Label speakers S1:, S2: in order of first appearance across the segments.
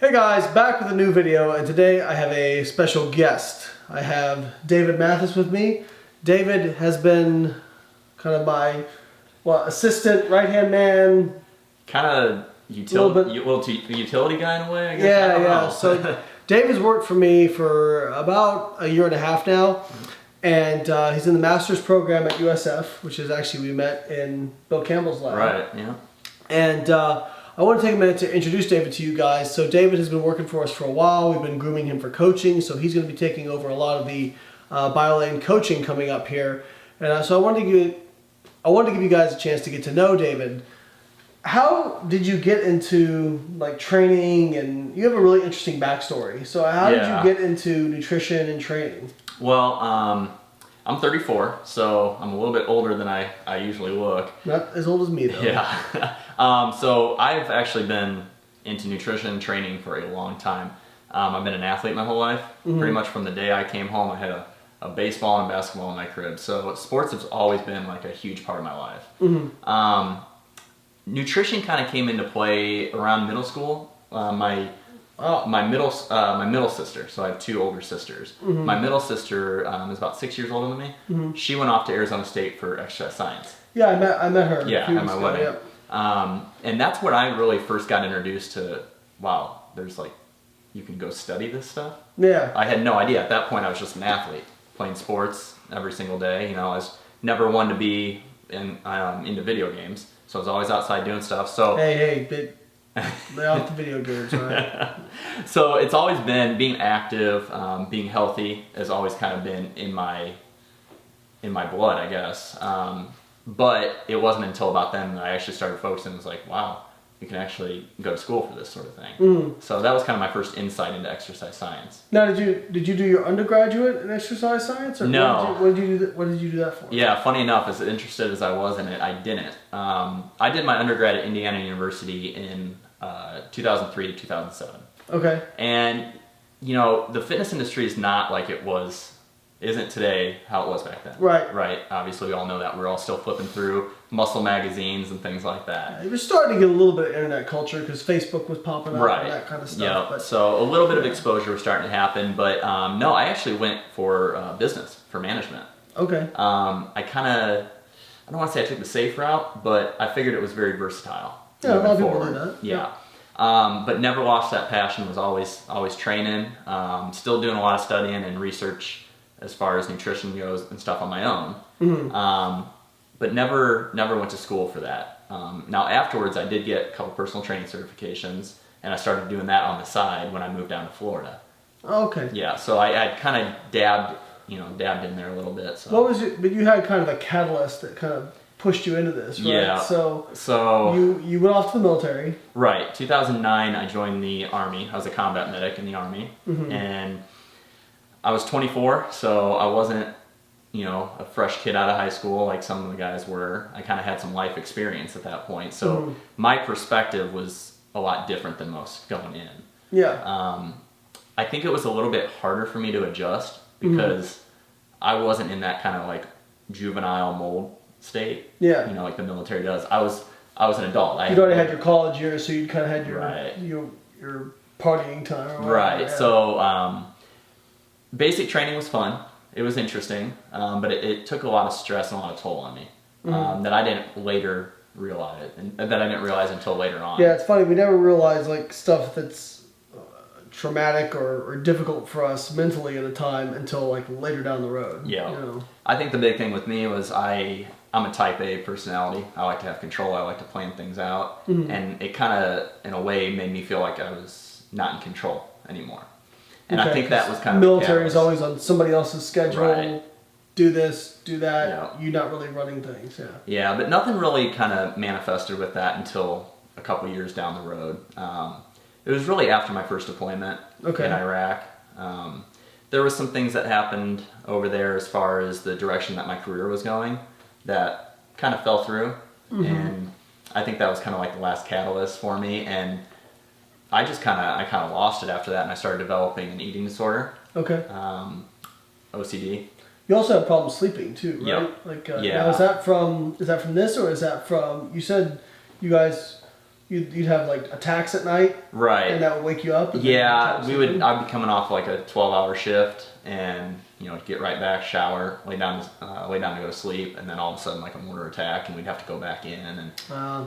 S1: Hey guys, back with a new video, and today I have a special guest. I have David Mathas with me. David has been kind of my assistant, right-hand man.
S2: Kind of utility guy in a way, I guess.
S1: Yeah. So David's worked for me for about a year and a half now, and he's in the master's program at USF, which is actually, we met in Bill Campbell's lab.
S2: Right, yeah.
S1: And I want to take a minute to introduce David to you guys. So David has been working for us for a while. We've been grooming him for coaching, so he's going to be taking over a lot of the Biolayne coaching coming up here. And so I wanted to give you guys a chance to get to know David. How did you get into like training? And you have a really interesting backstory. So how did you get into nutrition and training?
S2: Well, I'm 34, so I'm a little bit older than I usually look.
S1: Not as old as me though.
S2: Yeah. So I've actually been into nutrition training for a long time. I've been an athlete my whole life. Mm-hmm. Pretty much from the day I came home, I had a baseball and basketball in my crib. So sports has always been like a huge part of my life. Mm-hmm. Nutrition kind of came into play around middle school. My middle sister, so I have two older sisters. Mm-hmm. My middle sister is about 6 years older than me. Mm-hmm. She went off to Arizona State for exercise science.
S1: Yeah, I met her.
S2: Yeah, at my wedding. Yep. And that's when I really first got introduced to, wow, there's like, you can go study this stuff. Yeah. I had no idea. At that point, I was just an athlete, playing sports every single day. You know, I was never one to be into video games, so I was always outside doing stuff. So
S1: Hey, lay off the video games, right?
S2: So it's always been being active, being healthy has always kind of been in my blood, I guess. But it wasn't until about then that I actually started focusing. It was like, wow, you can actually go to school for this sort of thing. Mm. So that was kind of my first insight into exercise science.
S1: Now, did you do your undergraduate in exercise science? Or
S2: no.
S1: What did you do that for?
S2: Yeah, funny enough, as interested as I was in it, I didn't. I did my undergrad at Indiana University in 2003 to 2007. Okay. And, you know, the fitness industry is not like it isn't today how it was back then.
S1: Right.
S2: Right. Obviously, we all know that. We're all still flipping through muscle magazines and things like that.
S1: It was starting to get a little bit of internet culture because Facebook was popping up and that kind of stuff.
S2: Yeah. But, so a little bit of exposure was starting to happen. But no, I actually went for business, for management. Okay. I don't want to say I took the safe route, but I figured it was very versatile.
S1: Yeah, a lot of people do that.
S2: Yeah. But never lost that passion, was always training, still doing a lot of studying and research as far as nutrition goes and stuff on my own. Mm-hmm. But never went to school for that. Now afterwards I did get a couple personal training certifications, and I started doing that on the side when I moved down to Florida. Okay. Yeah, so I kind of dabbed in there a little bit. So.
S1: But you had kind of a catalyst that kind of pushed you into this, right?
S2: Yeah.
S1: So you went off to the military.
S2: Right. 2009, I joined the Army. I was a combat medic in the Army. Mm-hmm. And I was 24, so I wasn't, a fresh kid out of high school like some of the guys were. I kind of had some life experience at that point. So my perspective was a lot different than most going in. Yeah. I think it was a little bit harder for me to adjust because I wasn't in that kind of like juvenile mold state, like the military does. I was an adult.
S1: You'd already had your college years, so you'd kind of had your partying time.
S2: Right. Yeah. So basic training was fun. It was interesting, but it took a lot of stress and a lot of toll on me that I didn't later realize, and that I didn't realize until later on.
S1: Yeah, it's funny. We never realize like stuff that's traumatic or difficult for us mentally at a time until like later down the road.
S2: Yeah. I think the big thing with me was I'm a type A personality. I like to have control. I like to plan things out. Mm-hmm. And it kind of, in a way, made me feel like I was not in control anymore. And I think that was kind of
S1: military is always on somebody else's schedule. Right. Do this, do that. Yeah. You're not really running things. Yeah. Yeah,
S2: but nothing really kind of manifested with that until a couple years down the road. It was really after my first deployment in Iraq. There was some things that happened over there as far as the direction that my career was going that kind of fell through. Mm-hmm. And I think that was kind of like the last catalyst for me. And I kind of lost it after that, and I started developing an eating disorder. Okay. OCD.
S1: You also have problems sleeping too, right?
S2: Yep.
S1: Now is that from this, or is that from, you said you guys you'd have like attacks at night,
S2: Right.
S1: and that would wake you up. And
S2: Yeah, I'd be coming off like a 12-hour shift, and get right back, shower, lay down to go to sleep, and then all of a sudden like a mortar attack, and we'd have to go back in, and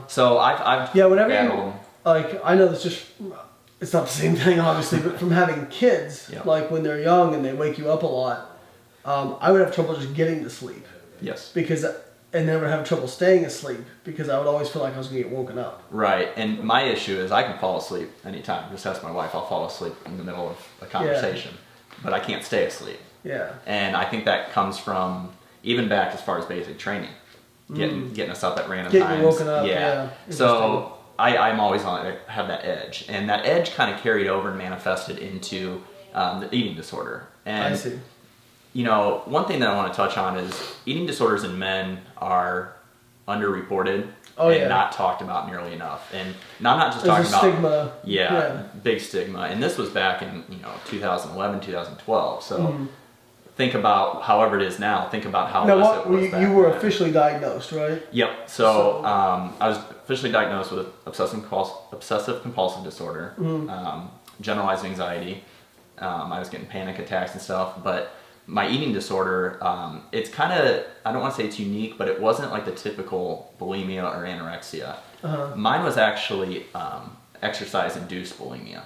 S2: so I've
S1: whenever
S2: battled.
S1: I know it's not the same thing obviously, but from having kids,
S2: Yeah.
S1: like when they're young and they wake you up a lot, I would have trouble just getting to sleep.
S2: Yes.
S1: And then I would have trouble staying asleep because I would always feel like I was going to get woken up.
S2: Right, and my issue is I can fall asleep anytime. Just ask my wife, I'll fall asleep in the middle of a conversation, but I can't stay asleep.
S1: Yeah.
S2: And I think that comes from even back as far as basic training, getting us up at random times.
S1: Getting woken up, yeah.
S2: So I'm always I have that edge, and that edge kind of carried over and manifested into the eating disorder. And
S1: I see.
S2: One thing that I want to touch on is eating disorders in men are underreported and not talked about nearly enough. And I'm not just talking about
S1: stigma.
S2: Yeah, big stigma. And this was back in 2011, 2012. So think about however it is now. Think about how less it was back
S1: you were
S2: then.
S1: officially diagnosed, right?
S2: Yep. So I was officially diagnosed with obsessive compulsive disorder, generalized anxiety. I was getting panic attacks and stuff, but my eating disorder, it's kind of, I don't want to say it's unique, but it wasn't like the typical bulimia or anorexia. Mine was actually exercise-induced bulimia,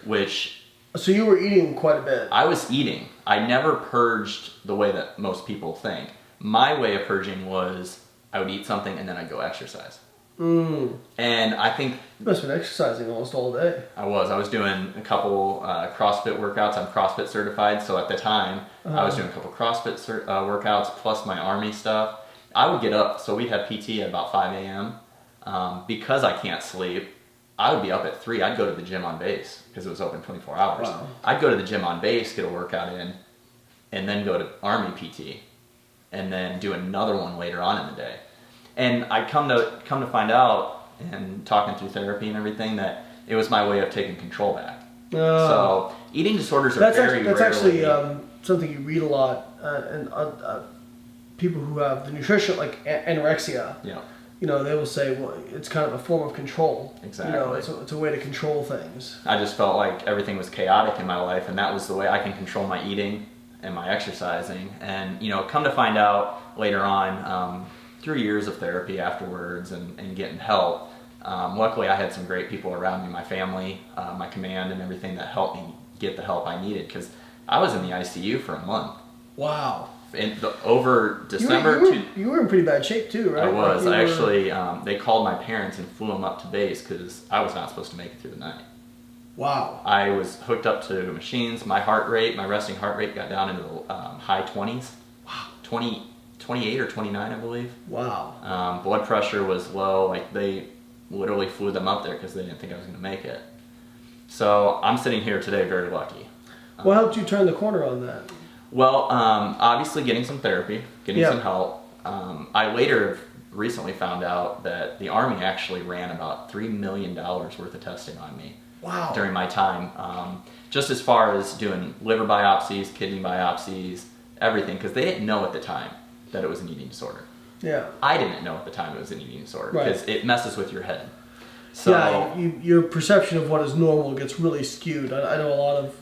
S2: which...
S1: So you were eating quite a bit.
S2: I was eating. I never purged the way that most people think. My way of purging was I would eat something and then I'd go exercise. And I think...
S1: You must have been exercising almost all day.
S2: I was doing a couple CrossFit workouts. I'm CrossFit certified, so at the time I was doing a couple CrossFit workouts plus my Army stuff. I would get up, so we'd have PT at about 5 a.m. Because I can't sleep, I would be up at 3. I'd go to the gym on base because it was open 24 hours.
S1: Wow.
S2: I'd go to the gym on base, get a workout in, and then go to Army PT, and then do another one later on in the day. And I come to find out, and talking through therapy and everything, that it was my way of taking control back. So eating disorders are
S1: that's
S2: rarely...
S1: actually something you read a lot, and people who have the nutrition, like anorexia.
S2: Yeah.
S1: They will say, well, it's kind of a form of control.
S2: Exactly.
S1: It's a way to control things.
S2: I just felt like everything was chaotic in my life, and that was the way I can control my eating and my exercising. And come to find out later on, through years of therapy afterwards and getting help, luckily I had some great people around me, my family, my command, and everything that helped me get the help I needed, because I was in the ICU for a month.
S1: Wow.
S2: Over December...
S1: You were in pretty bad shape too, right?
S2: I was. Actually, they called my parents and flew them up to base because I was not supposed to make it through the night.
S1: Wow.
S2: I was hooked up to machines. My resting heart rate got down into the high 20s.
S1: Wow.
S2: 28 or 29, I believe.
S1: Wow.
S2: Blood pressure was low. Like, they literally flew them up there because they didn't think I was going to make it. So I'm sitting here today very lucky.
S1: What helped you turn the corner on that?
S2: Well, obviously getting some therapy, getting some help. I later recently found out that the Army actually ran about $3 million worth of testing on me.
S1: Wow.
S2: During my time. Just as far as doing liver biopsies, kidney biopsies, everything, because they didn't know at the time that it was an eating disorder.
S1: Yeah.
S2: I didn't know at the time it was an eating disorder,
S1: right,
S2: because it messes with your head. So,
S1: yeah, your perception of what is normal gets really skewed. I know a lot of,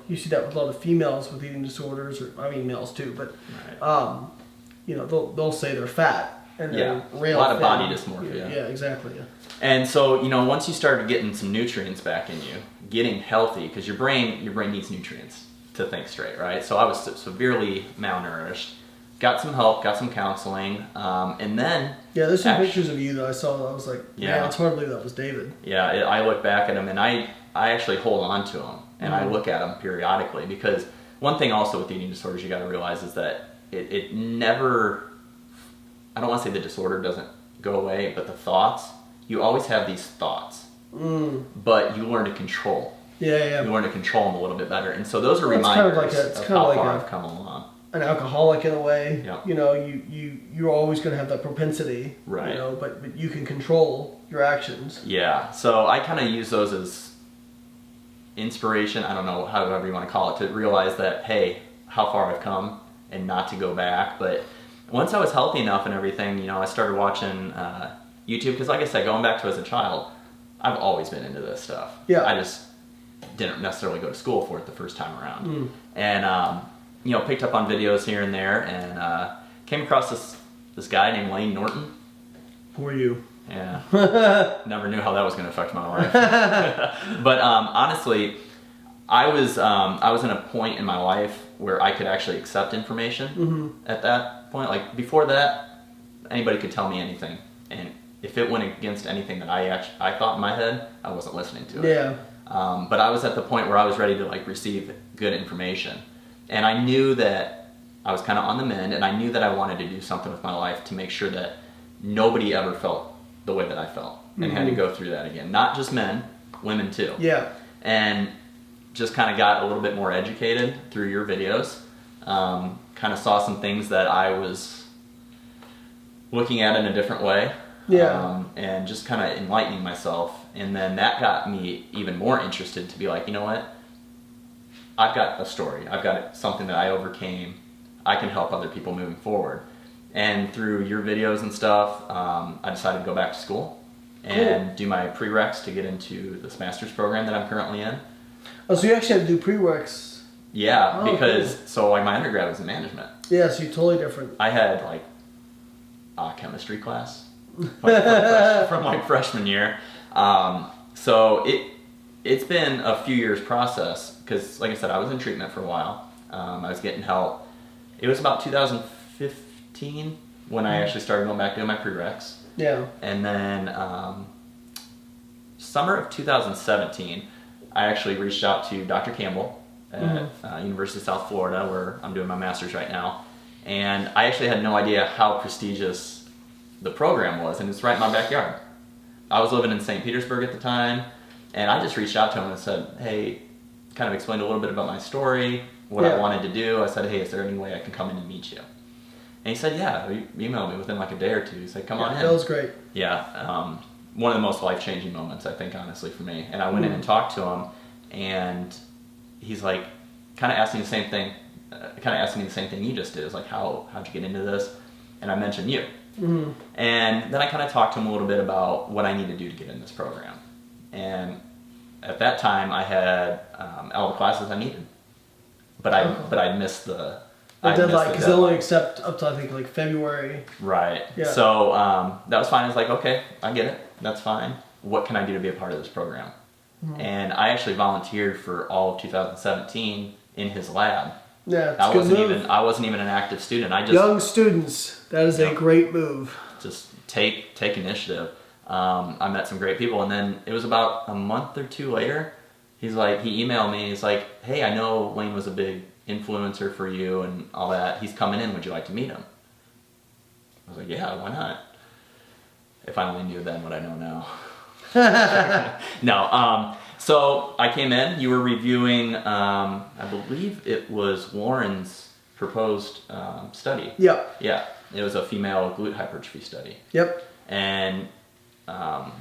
S1: you see that with a lot of females with eating disorders, or I mean males too, but,
S2: right.
S1: They'll say they're fat. And
S2: yeah,
S1: rail
S2: a lot of
S1: thin.
S2: body dysmorphia.
S1: Yeah, exactly. Yeah.
S2: And so, once you started getting some nutrients back in you, getting healthy, because your brain needs nutrients to think straight, right? So I was severely malnourished. Got some help, got some counseling, and then...
S1: Yeah, there's some pictures of you that I saw that I was like, man, it's hard to believe that was David.
S2: Yeah, I look back at them, and I actually hold on to them, and I look at them periodically, because one thing also with eating disorders you got to realize is that it never... I don't want to say the disorder doesn't go away, but the thoughts, you always have these thoughts, but you learn to control.
S1: Yeah.
S2: You learn to control them a little bit better, and so those are reminders of how far I've come along.
S1: An alcoholic in a way.
S2: Yep.
S1: You're always going to have that propensity.
S2: Right.
S1: But you can control your actions.
S2: Yeah. So I kind of use those as inspiration. I don't know, however you want to call it, to realize that, hey, how far I've come and not to go back. But once I was healthy enough and everything, I started watching YouTube, because like I said, going back to as a child, I've always been into this stuff.
S1: Yeah.
S2: I just didn't necessarily go to school for it the first time around. And, you know, picked up on videos here and there, and came across this guy named Layne Norton.
S1: Who are you?
S2: Yeah. Never knew how that was going to affect my life. But honestly, I was in a point in my life where I could actually accept information at that point. Like before that, anybody could tell me anything, and if it went against anything that I thought in my head, I wasn't listening to it.
S1: Yeah.
S2: But I was at the point where I was ready to like receive good information, and I knew that I was kind of on the mend, and I knew that I wanted to do something with my life to make sure that nobody ever felt the way that I felt and had to go through that again. Not just men, women too.
S1: Yeah.
S2: And just kind of got a little bit more educated through your videos. Kind of saw some things that I was looking at in a different way.
S1: Yeah.
S2: And just kind of enlightening myself. And then that got me even more interested to be like, you know what? I've got a story. I've got something that I overcame. I can help other people moving forward. And through your videos and stuff, I decided to go back to school and do my prereqs to get into this master's program that I'm currently in.
S1: Oh, so you actually had to do prereqs?
S2: Yeah, because
S1: cool.
S2: So like my undergrad was in management.
S1: Yeah, so you're totally different.
S2: I had like a chemistry class from like freshman year. So it's been a few years process because, like I said, I was in treatment for a while. I was getting help. It was about 2015 when I actually started going back doing my prereqs.
S1: Yeah.
S2: And then summer of 2017, I actually reached out to Dr. Campbell at University of South Florida, where I'm doing my master's right now. And I actually had no idea how prestigious the program was, and it's right in my backyard. I was living in St. Petersburg at the time, and I just reached out to him and said, hey, kind of explained a little bit about my story, what I wanted to do. I said, hey, is there any way I can come in and meet you? And he said, yeah. He emailed me within like a day or two. He said, come on in.
S1: That was great.
S2: Yeah. One of the most life-changing moments, I think, honestly, for me. And I went in and talked to him, and he's like, kind of asking me the same thing you just did. It's like, how'd you get into this? And I mentioned you. And then I kind of talked to him a little bit about what I need to do to get in this program. And at that time, I had all the classes I needed, but I missed the
S1: deadline because they only accept up to I think like February.
S2: Right.
S1: Yeah.
S2: So that was fine. I was like, okay, I get it. That's fine. What can I do to be a part of this program? And I actually volunteered for all of 2017 in his lab.
S1: Yeah, it's a good move.
S2: I wasn't even an active student. I just
S1: young students. That is a great move.
S2: Just take initiative. I met some great people, and then it was about a month or two later. He emailed me. He's like, hey, I know Layne was a big influencer for you and all that. He's coming in. Would you like to meet him? I was like, yeah, why not? If I only knew then what I know now. No. So I came in. You were reviewing, I believe it was Warren's proposed study.
S1: Yep.
S2: Yeah. It was a female glute hypertrophy study.
S1: Yep.
S2: And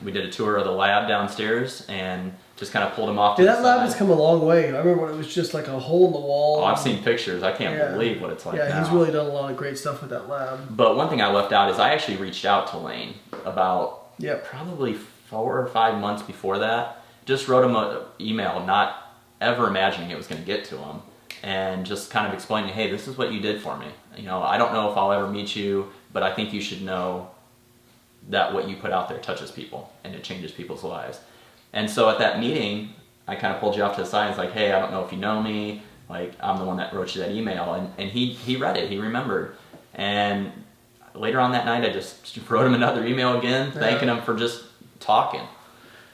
S2: we did a tour of the lab downstairs and just kind of pulled him off to the
S1: that lab
S2: side.
S1: has come a long way. I remember when it was just like a hole in the wall.
S2: Oh, I've seen pictures. I can't believe what it's like now.
S1: Yeah, he's really done a lot of great stuff with that lab.
S2: But one thing I left out is I actually reached out to Layne about probably 4 or 5 months before that. Just wrote him an email, not ever imagining it was going to get to him, and just kind of explaining, hey, this is what you did for me. You know, I don't know if I'll ever meet you, but I think you should know that what you put out there touches people and it changes people's lives. And so at that meeting, I kind of pulled you off to the side and was like, hey, I don't know if you know me. Like, I'm the one that wrote you that email. And he read it. He remembered. And later on that night, I just wrote him another email again, thanking him for just talking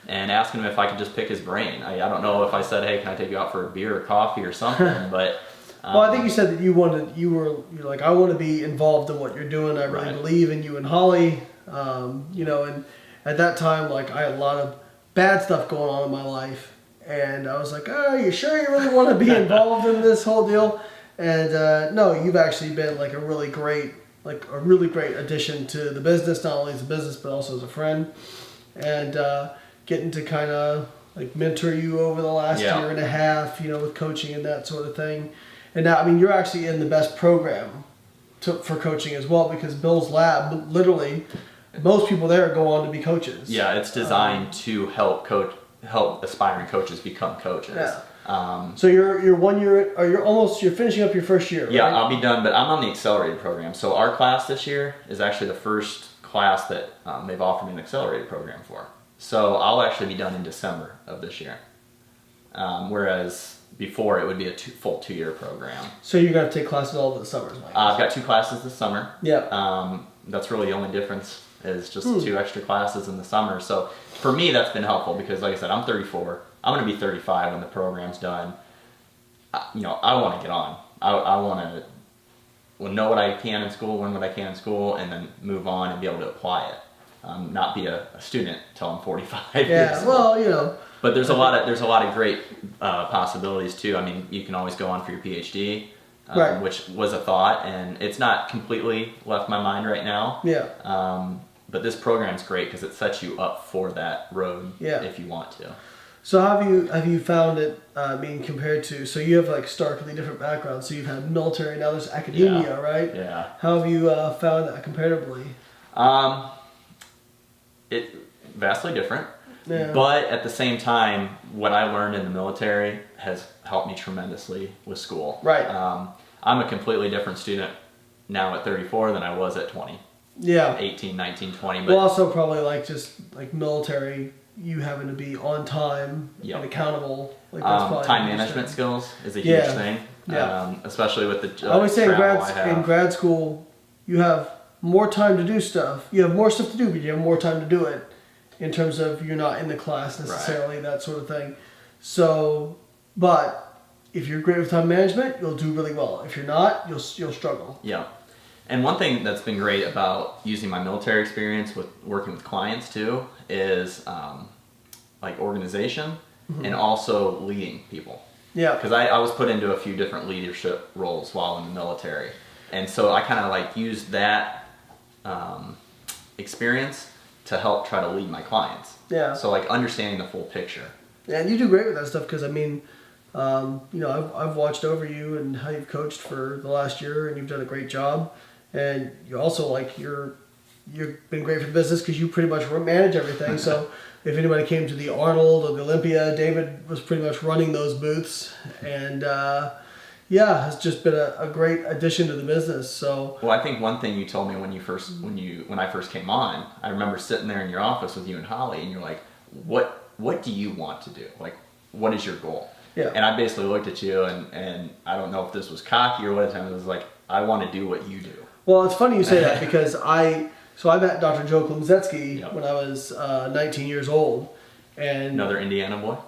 S2: and asking him if I could just pick his brain. I don't know if I said, hey, can I take you out for a beer or coffee or something, but...
S1: well, I think you said that you're like, I want to be involved in what you're doing. I really believe in you and Holly. You know, and at that time, like, I had a lot of bad stuff going on in my life, and I was like, oh, you sure you really want to be involved in this whole deal? And no, you've actually been like a really great addition to the business, not only as a business but also as a friend, and getting to kind of like mentor you over the last year and a half, you know, with coaching and that sort of thing. And now, I mean, you're actually in the best program for coaching as well, because Bill's lab literally most people there go on to be coaches.
S2: Yeah, it's designed to help aspiring coaches become coaches.
S1: Yeah. So you're 1 year, or you're finishing up your first year.
S2: Yeah,
S1: right?
S2: I'll be done, but I'm on the accelerated program. So our class this year is actually the first class that they've offered me an accelerated program for. So I'll actually be done in December of this year. Whereas before it would be a full 2-year program.
S1: So you're going to take classes all of the summers, Mike?
S2: I've got 2 classes this summer.
S1: Yeah.
S2: That's really the only difference is just 2 extra classes in the summer. So for me, that's been helpful because, like I said, I'm 34. I'm going to be 35 when the program's done. I want to get on. I want to know what I can in school, learn what I can in school, and then move on and be able to apply it. Not be a student till I'm 45 years
S1: Yeah,
S2: old.
S1: well,
S2: But there's a lot of great possibilities too. I mean, you can always go on for your PhD,
S1: right.
S2: which was a thought, and it's not completely left my mind right now.
S1: Yeah.
S2: But this program's great because it sets you up for that road if you want to.
S1: So have you found it compared to, so you have like starkly different backgrounds. So you've had military, now there's academia, right?
S2: Yeah.
S1: How have you found that comparatively?
S2: It vastly different.
S1: Yeah.
S2: But at the same time, what I learned in the military has helped me tremendously with school.
S1: Right.
S2: I'm a completely different student now at 34 than I was at 20.
S1: Yeah.
S2: 18, 19, 20. But
S1: Well, also probably just military, you having to be on time and accountable. Like that's probably
S2: time management skills is a huge thing.
S1: Yeah.
S2: Especially with the
S1: I always say in
S2: travel
S1: grad school, you have more time to do stuff. You have more stuff to do, but you have more time to do it. In terms of you're not in the class necessarily, that sort of thing. So, but if you're great with time management, you'll do really well. If you're not, you'll struggle.
S2: Yeah. And one thing that's been great about using my military experience with working with clients too is organization and also leading people.
S1: Yeah.
S2: Because I was put into a few different leadership roles while in the military. And so I kind of used that experience to help try to lead my clients.
S1: Yeah.
S2: So understanding the full picture.
S1: Yeah, and you do great with that stuff because I've watched over you and how you've coached for the last year, and you've done a great job. And you're also you've been great for the business because you pretty much manage everything. So if anybody came to the Arnold or the Olympia, David was pretty much running those booths, and has just been a great addition to the business. So
S2: well, I think one thing you told me when I first came on, I remember sitting there in your office with you and Holly, and you're like, what do you want to do? What is your goal?
S1: Yeah.
S2: And I basically looked at you, and I don't know if this was cocky or what, it was like, I want to do what you do.
S1: Well, it's funny you say that because I met Dr. Joe Klimzetsky when I was 19 years old, and
S2: another Indiana boy.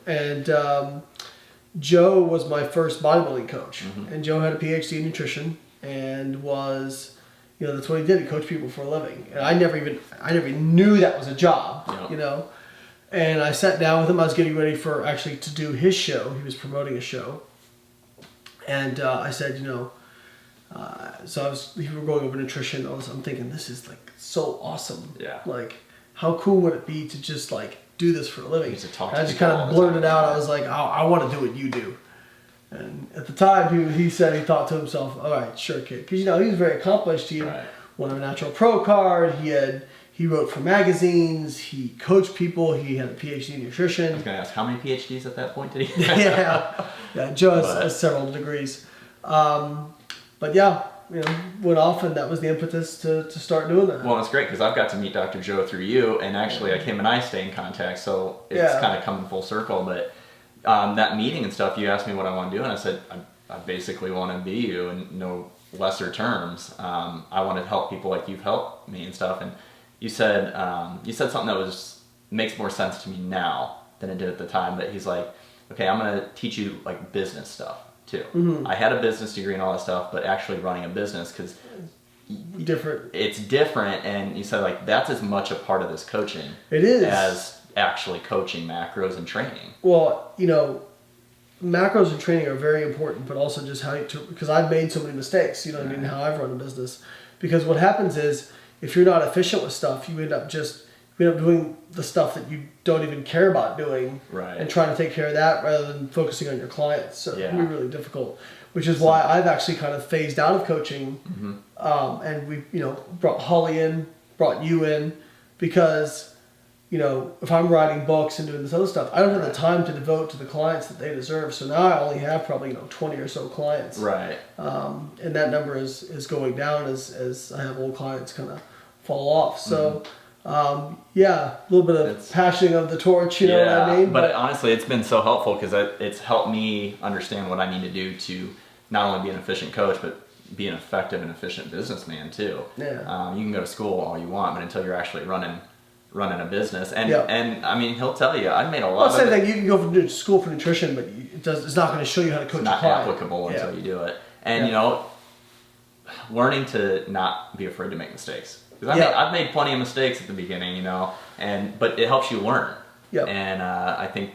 S1: And Joe was my first bodybuilding coach, and Joe had a PhD in nutrition and was, that's what he did. He coached people for a living, and I never even knew that was a job, And I sat down with him. I was getting ready to do his show. He was promoting a show, and I said, we were going over nutrition. All this. I'm thinking, this is so awesome.
S2: Yeah.
S1: How cool would it be to just do this for a living?
S2: And
S1: I just kind of blurted out. I was like, I want to do what you do. And at the time, he said he thought to himself, all right, sure, kid. Because, he was very accomplished. He won a Natural Pro card. He wrote for magazines. He coached people. He had a PhD in nutrition.
S2: I was going to ask, how many PhDs at that point did he have?
S1: Yeah, Joe has several degrees. But went off, and that was the impetus to start doing that.
S2: Well, it's great because I've got to meet Dr. Joe through you, and actually Kim and I stay in contact, so it's kind of coming full circle. But that meeting and stuff, you asked me what I want to do, and I said, I basically want to be you in no lesser terms. I want to help people like you've helped me and stuff. And you said something that makes more sense to me now than it did at the time. But he's like, okay, I'm going to teach you business stuff too. I had a business degree and all that stuff, but actually running a business because it's different. And you said that's as much a part of this coaching.
S1: It is
S2: as actually coaching macros and training.
S1: Well, macros and training are very important, but also just because I've made so many mistakes. How I've run a business. Because what happens is if you're not efficient with stuff, you end up doing the stuff that you don't even care about doing, and trying to take care of that rather than focusing on your clients. So it can be really difficult, which is why I've actually kind of phased out of coaching, and we brought Holly in brought you in because, you know, if I'm writing books and doing this other stuff, I don't have the time to devote to the clients that they deserve. So now I only have probably, 20 or so clients.
S2: Right.
S1: And that number is going down as I have old clients kind of fall off. So, yeah, a little bit of passing of the torch, you know what I mean?
S2: But honestly, it's been so helpful because it's helped me understand what I need to do to not only be an efficient coach, but be an effective and efficient businessman too.
S1: Yeah.
S2: You can go to school all you want, but until you're actually running a business, and I mean, he'll tell you, I made a lot.
S1: Well, same thing. You can go to school for nutrition, but it's not going to show you how to coach.
S2: It's not applicable until you do it, and learning to not be afraid to make mistakes. Because I've made plenty of mistakes at the beginning, but it helps you learn. Yeah. And I think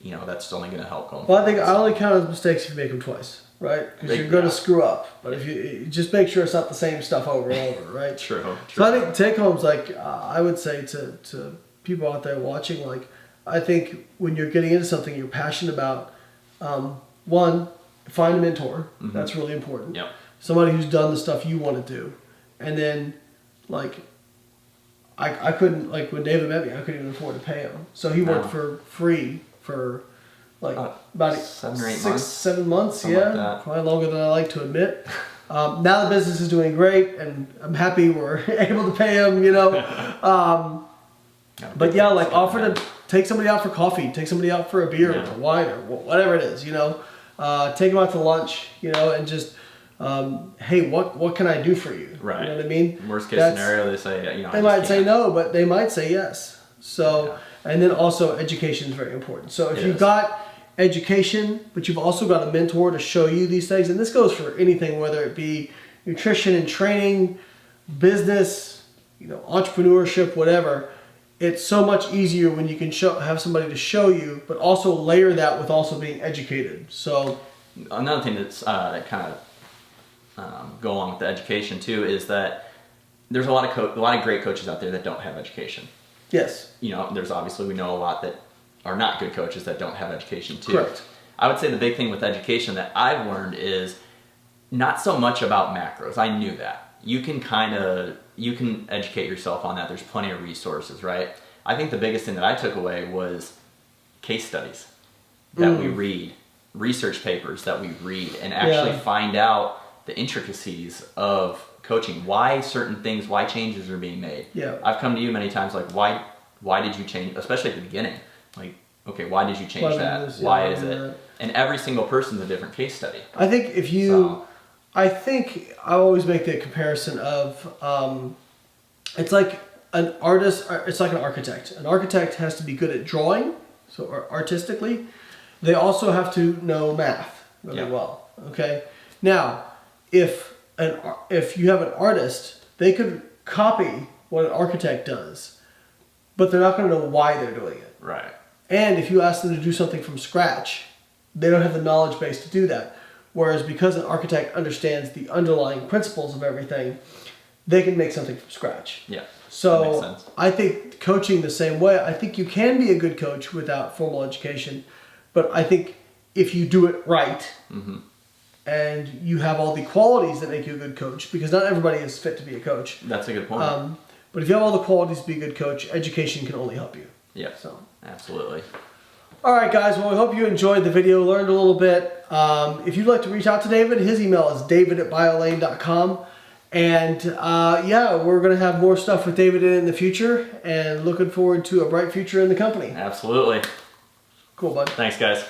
S2: that's only going to help going.
S1: Well, I think I only count as mistakes if you make them twice. Right? Because you're going to screw up. But if you just make sure it's not the same stuff over and over, right?
S2: True.
S1: So I think take home's I would say to people out there watching, I think when you're getting into something you're passionate about, one, find a mentor. Mm-hmm. That's really important.
S2: Yep.
S1: Somebody who's done the stuff you want to do. And then, I couldn't, when David met me, I couldn't even afford to pay him. So he worked for free for about
S2: 7 or 8 months.
S1: 7 months,
S2: Something like that.
S1: Probably longer than I like to admit. Now the business is doing great, and I'm happy we're able to pay him. But yeah, offer to take somebody out for coffee, take somebody out for a beer or wine or whatever it is. Take them out to lunch. And just hey, what can I do for you?
S2: Right.
S1: You know what I mean?
S2: Worst case scenario, they say
S1: they might say no, but they might say yes. So and then also education is very important. So if you've got education, but you've also got a mentor to show you these things, and this goes for anything, whether it be nutrition and training, business, entrepreneurship, whatever. It's so much easier when you can have somebody to show you, but also layer that with also being educated. So
S2: another thing that's kind of go along with the education too is that there's a lot of great coaches out there that don't have education.
S1: Yes.
S2: There's obviously, we know a lot that are not good coaches that don't have education too.
S1: Correct.
S2: I would say the big thing with education that I've learned is not so much about macros. I knew that. You can educate yourself on that. There's plenty of resources, right? I think the biggest thing that I took away was case studies that we read, research papers that we read, and actually find out the intricacies of coaching, why certain things, why changes are being made.
S1: Yeah.
S2: I've come to you many times why did you change, especially at the beginning? Okay, why did you change that? Why is it? And every single person's a different case study.
S1: I think I think I always make the comparison of, it's like an artist, it's like an architect. An architect has to be good at drawing, so artistically. They also have to know math really well, okay? Now, if you have an artist, they could copy what an architect does, but they're not going to know why they're doing it.
S2: Right.
S1: And if you ask them to do something from scratch, they don't have the knowledge base to do that. Whereas because an architect understands the underlying principles of everything, they can make something from scratch.
S2: Yeah.
S1: So
S2: that makes sense.
S1: I think coaching the same way. I think you can be a good coach without formal education, but I think if you do it right, and you have all the qualities that make you a good coach, because not everybody is fit to be a coach.
S2: That's a good point.
S1: But if you have all the qualities to be a good coach, education can only help you.
S2: Yeah.
S1: So
S2: absolutely.
S1: All right, guys. Well, we hope you enjoyed the video, learned a little bit. If you'd like to reach out to David, his email is david@biolayne.com. And we're going to have more stuff with David in the future, and looking forward to a bright future in the company.
S2: Absolutely.
S1: Cool, bud.
S2: Thanks, guys.